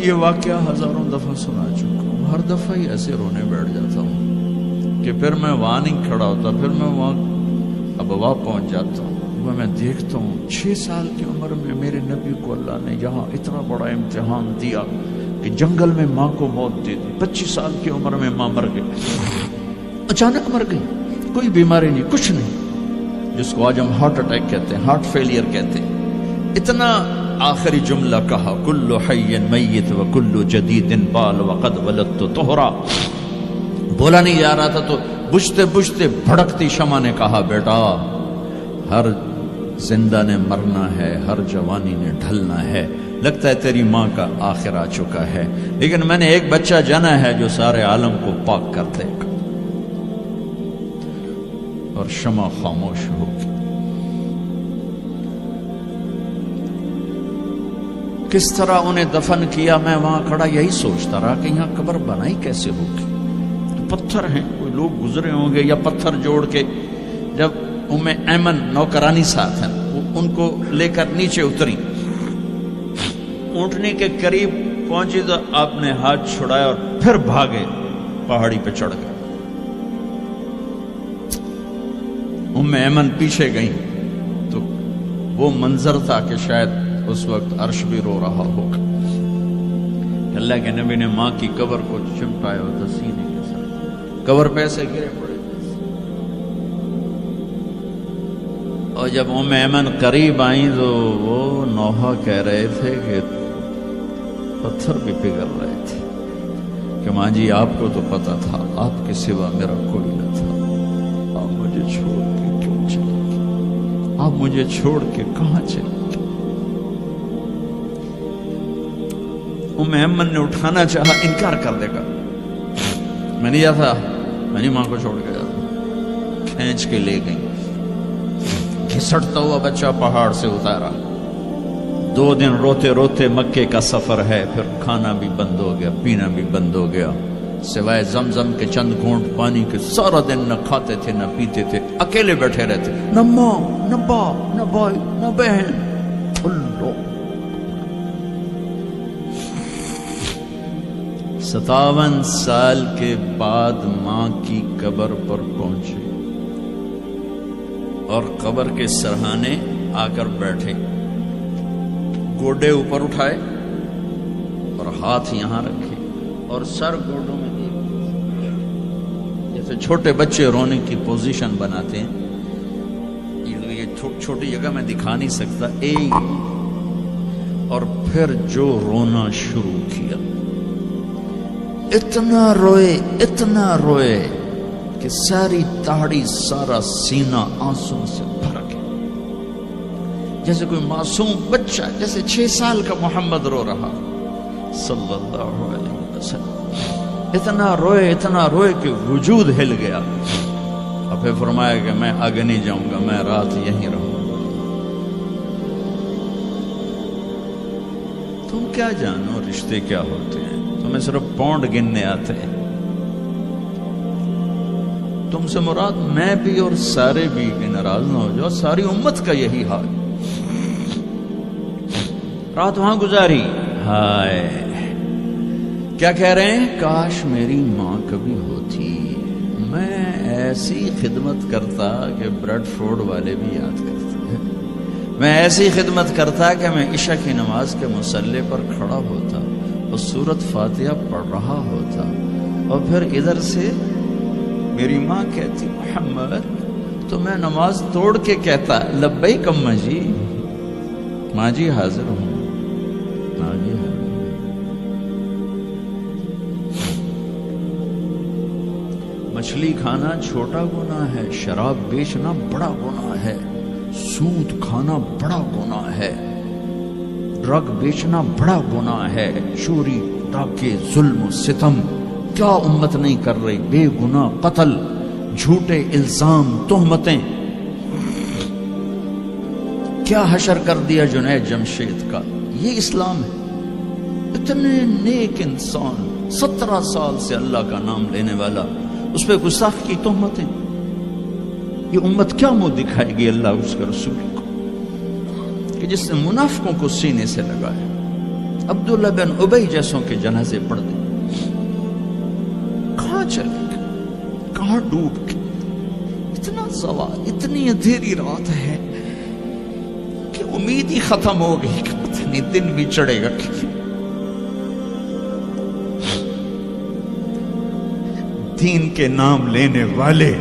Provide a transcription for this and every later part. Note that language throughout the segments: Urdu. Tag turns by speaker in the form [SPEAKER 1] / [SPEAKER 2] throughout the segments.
[SPEAKER 1] یہ واقعہ ہزاروں دفعہ سنا چکا ہوں، ہر دفعہ ہی ایسے رونے بیٹھ جاتا ہوں کہ پھر میں وہاں نہیں کھڑا ہوتا، پھر میں وہاں ابوا پہنچ جاتا ہوں، میں دیکھتا ہوں 6 سال کی عمر میں میرے نبی کو اللہ نے یہاں اتنا بڑا امتحان دیا کہ جنگل میں ماں کو موت دے دی، 25 سال کی عمر میں ماں مر گئی، اچانک مر گئی، کوئی بیماری نہیں، کچھ نہیں، جس کو آج ہم ہارٹ اٹیک کہتے ہیں، ہارٹ فیلئر کہتے ہیں۔ اتنا آخری جملہ کہا، کل حی میت و کل جدید بال وقد ولدت طہرا، بولا نہیں جا رہا تھا تو بجھتے بجھتے بھڑکتی شمع نے کہا، بیٹا ہر زندہ نے مرنا ہے، ہر جوانی نے ڈھلنا ہے، لگتا ہے تیری ماں کا آخر آ چکا ہے، لیکن میں نے ایک بچہ جنا ہے جو سارے عالم کو پاک کر دے گا۔ اور شمع خاموش ہو گئی۔ کس طرح انہیں دفن کیا، میں وہاں کھڑا یہی سوچتا رہا کہ یہاں قبر بنائی کیسے ہوگی، تو پتھر ہیں، کوئی لوگ گزرے ہوں گے یا پتھر جوڑ کے۔ جب ایمن نوکرانی ساتھ ہیں، ان کو لے کر نیچے اتری، اونٹنی کے قریب پہنچی تو آپ نے ہاتھ چھڑایا اور پھر بھاگے، پہاڑی پہ چڑھ گئے۔ ایمن پیچھے گئیں تو وہ منظر تھا کہ شاید اس وقت عرش بھی رو رہا ہوگا۔ اللہ کے نبی نے ماں کی قبر کو چمٹایا ہوتا سینے کے ساتھ، قبر پہ ایسے گرے پڑے، اور جب ایمن قریب آئیں تو وہ نوحہ کہہ رہے تھے کہ پتھر بھی پگھل رہے تھے کہ ماں جی آپ کو تو پتا تھا آپ کے سوا میرا کوئی نہ تھا، آپ مجھے چھوڑ کے کیوں چلے گئے، آپ مجھے چھوڑ کے کہاں چلے گئے۔ ایمن نے اٹھانا چاہا، انکار کر دے گا، میں نہیں جاتا، میں نہیں ماں کو چھوڑ کے جاتا، کھینچ کے لے گئی، گھسٹتا ہوا بچہ پہاڑ سے اتارا۔ 2 دن روتے روتے مکے کا سفر ہے، پھر کھانا بھی بند ہو گیا، پینا بھی بند ہو گیا، سوائے زمزم کے چند گھونٹ پانی کے سارا دن نہ کھاتے تھے نہ پیتے تھے، اکیلے بیٹھے رہتے، نہ ماں نہ باپ نہ بھائی نہ بہن، اللہ۔ 57 سال کے بعد ماں کی قبر پر پہنچے اور قبر کے سرہانے آ کر بیٹھے، گوڈے اوپر اٹھائے اور ہاتھ یہاں رکھے اور سر گوڈوں میں دے، جیسے چھوٹے بچے رونے کی پوزیشن بناتے ہیں، یہ چھوٹی جگہ میں دکھا نہیں سکتا، اور پھر جو رونا شروع کیا، اتنا روئے کہ ساری تاڑی سارا سینہ آنسوں سے بھر گیا، جیسے کوئی معصوم بچہ، جیسے 6 سال کا محمد رو رہا صلی اللہ علیہ وسلم، اتنا روئے کہ وجود ہل گیا، اور پھر فرمایا کہ میں آگے نہیں جاؤں گا، میں رات یہیں رہوں گا۔ تم کیا جانو رشتے کیا ہوتے ہیں، تمہیں صرف پونڈ گننے آتے ہیں، تم سے مراد میں بھی اور سارے بھی، کہ ناراض نہ ہو جاؤ، ساری امت کا یہی حال۔ رات وہاں گزاری، ہائے کیا کہہ رہے ہیں، کاش میری ماں کبھی ہوتی، میں ایسی خدمت کرتا کہ بریڈ فورڈ والے بھی یاد کرتے، میں ایسی خدمت کرتا کہ میں عشاء کی نماز کے مصلی پر کھڑا ہوتا اور سورۃ فاتحہ پڑھ رہا ہوتا، اور پھر ادھر سے میری ماں کہتی محمد، تو میں نماز توڑ کے کہتا لبیک اماں جی، ماں جی حاضر ہوں، ماں جی حاضر ہوں۔ مچھلی کھانا چھوٹا گناہ ہے، شراب بیچنا بڑا گناہ ہے، سود کھانا بڑا گناہ ہے، ڈرگ بیچنا بڑا گناہ ہے، چوری ڈاکے ظلم و ستم کیا امت نہیں کر رہی، بے گناہ قتل، جھوٹے الزام تہمتیں، کیا حشر کر دیا جنید جمشید کا، یہ اسلام ہے۔ اتنے نیک انسان، 17 سال سے اللہ کا نام لینے والا، اس پہ گستاخ کی تہمتیں، یہ امت کیا منہ دکھائے گی اللہ اس کے رسول کو، کہ جس نے منافقوں کو سینے سے لگایا، عبداللہ بن ابی جیسوں کے جنازے پڑھ دیں. کہاں چلے گئے, کہاں ڈوب گئے؟ اتنا زوال, اتنی اندھیری رات ہے کہ امید ہی ختم ہو گئی کہ پتہ نہیں دن بھی چڑھے گا. دین کے نام لینے والے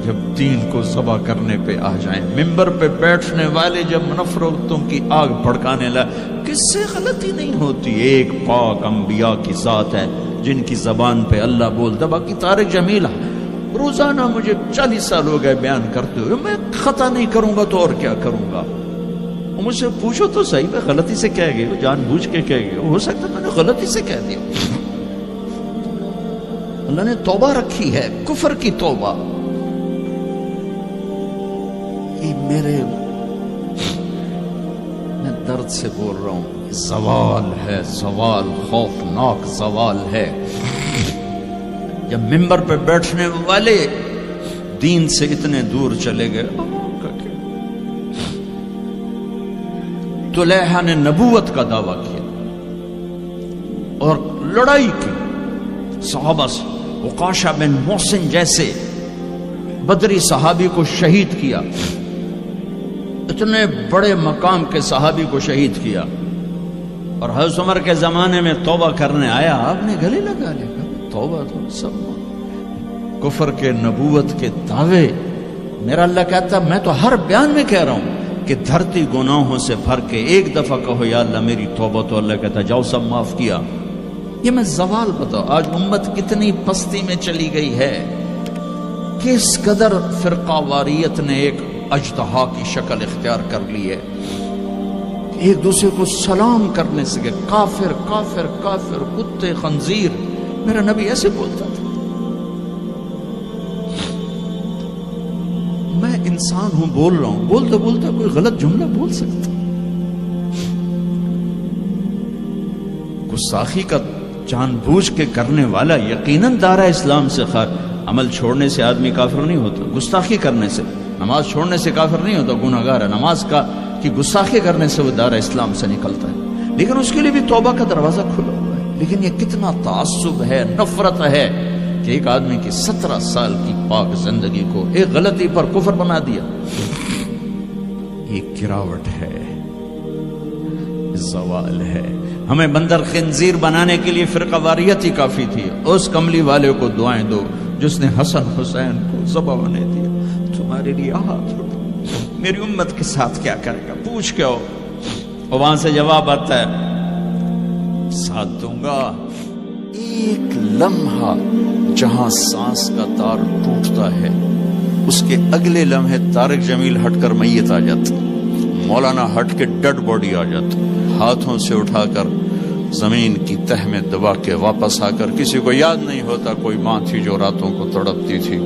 [SPEAKER 1] جب دین کو ذبح کرنے پہ آ جائیں, ممبر پہ بیٹھنے والے جب نفرتوں کی آگ بھڑکانے لائے, کس سے غلطی نہیں ہوتی. ایک پاک انبیاء کی ذات ہے جن کی زبان پہ اللہ بولتا. باقی طارق جمیل روزانہ مجھے 40 سال ہو گئے بیان کرتے ہوئے, میں خطا نہیں کروں گا تو اور کیا کروں گا. مجھ سے پوچھو تو صحیح, میں غلطی سے کہہ گئے, جان بوجھ کے کہہ گئے, ہو سکتا میں نے غلطی سے کہہ دیا. اللہ نے توبہ رکھی ہے, کفر کی توبہ. میں درد سے بول رہا ہوں, زوال ہے, زوال خوفناک زوال ہے. جب ممبر پہ بیٹھنے والے دین سے اتنے دور چلے گئے. طلیحہ نے نبوت کا دعویٰ کیا اور لڑائی کی صحابہ سے. عکاشہ بن محسن جیسے بدری صحابی کو شہید کیا, اتنے بڑے مقام کے صحابی کو شہید کیا. اور حضرت عمر کے زمانے میں توبہ کرنے آیا, آپ نے گلے لگا لیا, توبہ تو سب کفر کے نبوت کے دعوے. میرا اللہ کہتا میں تو ہر بیان میں کہہ رہا ہوں کہ دھرتی گناہوں سے بھر کے ایک دفعہ کہو یا اللہ میری توبہ, تو اللہ کہتا جاؤ سب معاف کیا. یہ میں زوال بتاؤ. آج امت کتنی پستی میں چلی گئی ہے, کس قدر فرقہ واریت نے ایک اجتہا کی شکل اختیار کر لی ہے. ایک دوسرے کو سلام کرنے سے کہ کافر کافر کافر, کتے خنزیر. میرا نبی ایسے بولتا تھا. میں انسان ہوں, بول رہا ہوں, بولتے بولتے کوئی غلط جملہ بول سکتا. گستاخی کا جان بوجھ کے کرنے والا یقیناً دارہ اسلام سے عمل چھوڑنے سے آدمی کافر نہیں ہوتا, گستاخی کرنے سے, نماز چھوڑنے سے کافر نہیں ہوتا, گناہ گار ہے. نماز کی گستاخی کرنے سے وہ دارہ اسلام سے نکلتا ہے, لیکن اس کے لیے بھی توبہ کا دروازہ کھلا ہوا ہے. لیکن یہ کتنا تعصب ہے, نفرت ہے کہ ایک آدمی کی 17 سال کی پاک زندگی کو ایک غلطی پر کفر بنا دیا. یہ گراوٹ ہے, زوال ہے. ہمیں بندر خنزیر بنانے کے لیے فرقہ واریت ہی کافی تھی. اس کملی والے کو دعائیں دو جس نے حسن حسین کو ذبح ہونے دیا. تمہارے لیے ہاتھ رکھو, میری امت کے ساتھ کیا کرے گا, پوچھ کے ہو. اور وہاں سے جواب آتا ہے ساتھ دوں گا. ایک لمحہ جہاں سانس کا تار ٹوٹتا ہے, اس کے اگلے لمحے طارق جمیل ہٹ کر میت آ جاتا, مولانا ہٹ کے ڈیڈ باڈی آ جاتا, ہاتھوں سے اٹھا کر زمین کی تہ میں دبا کے واپس آ کر. کسی کو یاد نہیں ہوتا کوئی ماں تھی جو راتوں کو تڑپتی تھی,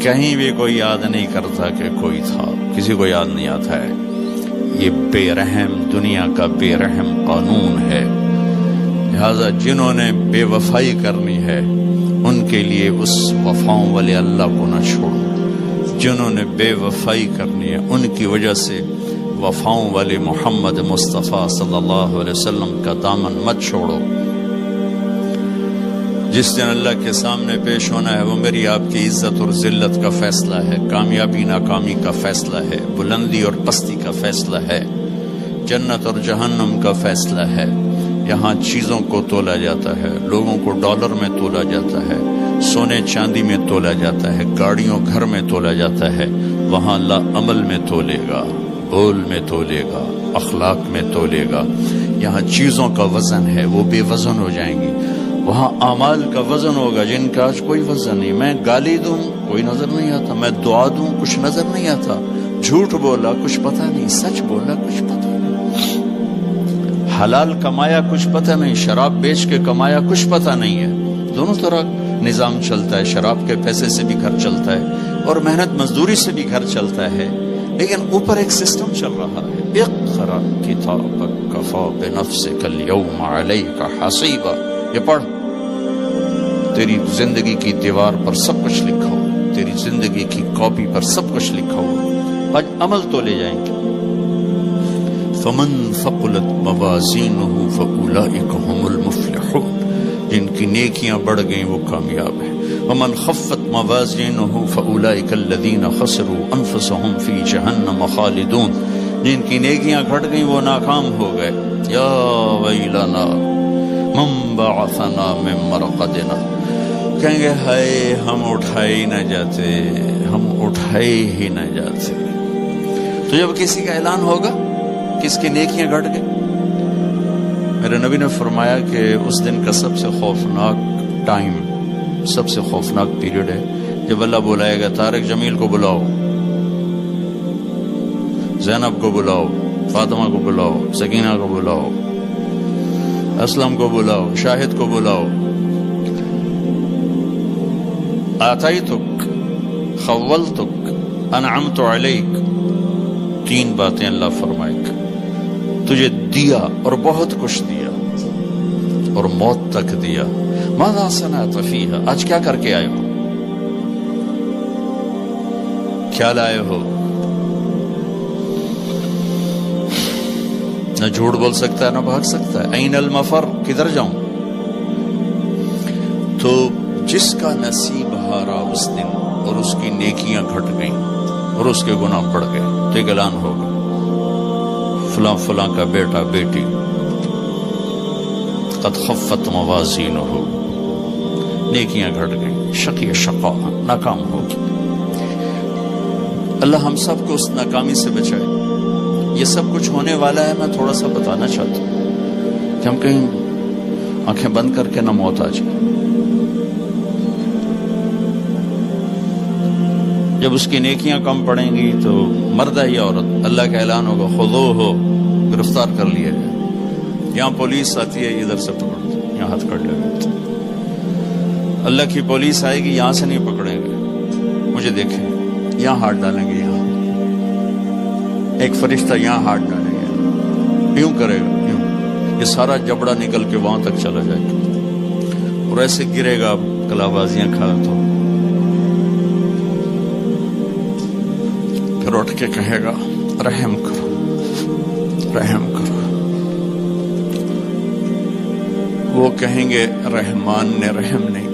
[SPEAKER 1] کہیں بھی کوئی یاد نہیں کرتا کہ کوئی تھا, کسی کو یاد نہیں آتا ہے. یہ بے رحم دنیا کا بے رحم قانون ہے. لہذا جنہوں نے بے وفائی کرنی ہے ان کے لیے اس وفاؤں والے اللہ کو نہ چھوڑو. جنہوں نے بے وفائی کرنی ہے ان کی وجہ سے وفاؤں والے محمد مصطفیٰ صلی اللہ علیہ وسلم کا دامن مت چھوڑو. جس دن اللہ کے سامنے پیش ہونا ہے وہ میری آپ کی عزت اور ذلت کا فیصلہ ہے, کامیابی ناکامی کا فیصلہ ہے, بلندی اور پستی کا فیصلہ ہے, جنت اور جہنم کا فیصلہ ہے. یہاں چیزوں کو تولا جاتا ہے, لوگوں کو ڈالر میں تولا جاتا ہے, سونے چاندی میں تولا جاتا ہے, گاڑیوں گھر میں تولا جاتا ہے. وہاں اللہ عمل میں تولے گا, بول میں تولے گا, اخلاق میں تولے گا. یہاں چیزوں کا وزن ہے, وہ بے وزن ہو جائیں گی. وہاں اعمال کا وزن ہوگا جن کا آج کوئی وزن نہیں. میں گالی دوں کوئی نظر نہیں آتا, میں دعا دوں کچھ نظر نہیں آتا, جھوٹ بولا کچھ پتہ نہیں, سچ بولا کچھ پتہ نہیں, حلال کمایا کچھ پتہ نہیں, شراب بیچ کے کمایا کچھ پتہ نہیں ہے. دونوں طرح نظام چلتا ہے, شراب کے پیسے سے بھی گھر چلتا ہے اور محنت مزدوری سے بھی گھر چلتا ہے. لیکن اوپر ایک سسٹم چل رہا ہے, اقرأ کتابک کفی بنفسک اليوم علیک حسیبا. یہ پڑھ, تیری زندگی کی دیوار پر سب کچھ لکھا ہو, تیری زندگی کی کاپی پر سب کچھ لکھا ہو. آج عمل تو لے جائیں گے.
[SPEAKER 2] فمن ثقلت موازینہ فاولئک هم المفلحون، جن کی نیکیاں بڑھ گئیں وہ کامیاب ہیں۔ ومن خفت موازینہ فاولئک الذین خسروا انفسهم فی جہنم خالدون، جن کی نیکیاں گھٹ گئیں وہ ناکام ہو گئے۔ یا ویلنا من بعثنا من مرقدنا، کہیں گے ہائے ہم اٹھائے ہی نہ جاتے، ہم اٹھائے ہی نہ جاتے۔ تو جب کسی کا اعلان ہوگا کہ اس کی نیکیاں گھٹ گئی، میرے نبی نے فرمایا کہ اس دن کا سب سے خوفناک ٹائم، سب سے خوفناک پیریڈ ہے جب اللہ بلائے گا طارق جمیل کو بلاؤ، زینب کو بلاؤ، فاطمہ کو بلاؤ، سکینہ کو بلاؤ، اسلم کو بلاؤ، شاہد کو بلاؤ، آتیتک، خولتک، انعمت علیک، تین باتیں اللہ فرمائے گا، تجھے دیا اور بہت کچھ دیا اور موت تک دیا۔ ماذا صنعت فیہا، آج کیا کر کے آئے ہو، کیا لائے ہو؟ نہ جھوٹ بول سکتا ہے نہ بھاگ سکتا ہے۔ این المفر، کدھر جاؤں؟ تو جس کا نصیب ہارا اس دن اور اس کی نیکیاں گھٹ گئیں اور اس کے گناہ بڑھ گئے تو ایک اعلان ہوگا، فلاں فلاں کا بیٹا بیٹی قد خفت موازینہ، نیکیاں گھٹ گئیں، شقی شقا، ناکام ہوگی۔ اللہ ہم سب کو اس ناکامی سے بچائے۔ یہ سب کچھ ہونے والا ہے، میں تھوڑا سا بتانا چاہتا ہوں کہ ہم کہیں آنکھیں بند کر کے نہ موت آ جائے۔ جب اس کی نیکیاں کم پڑیں گی تو مرد ہے یا عورت، اللہ کا اعلان ہوگا خذوہ، گرفتار کر لیا جائے۔ یہاں پولیس آتی ہے، ادھر سے پکڑ دو، یہاں ہاتھ کر لے۔ اللہ کی پولیس آئے گی، یہاں سے نہیں پکڑیں گے، مجھے دیکھیں، یہاں ہاتھ ڈالیں گے، یہاں ایک فرشتہ یہاں ہاتھ ڈالیں گے، یوں کرے گا، یوں، یہ سارا جبڑا نکل کے وہاں تک چلا جائے گا اور ایسے گرے گا کلا بازیاں کھا تو پھر اٹھ کے کہے گا رحم کرو، رحم کرو۔ وہ کہیں گے رحمان نے رحم نہیں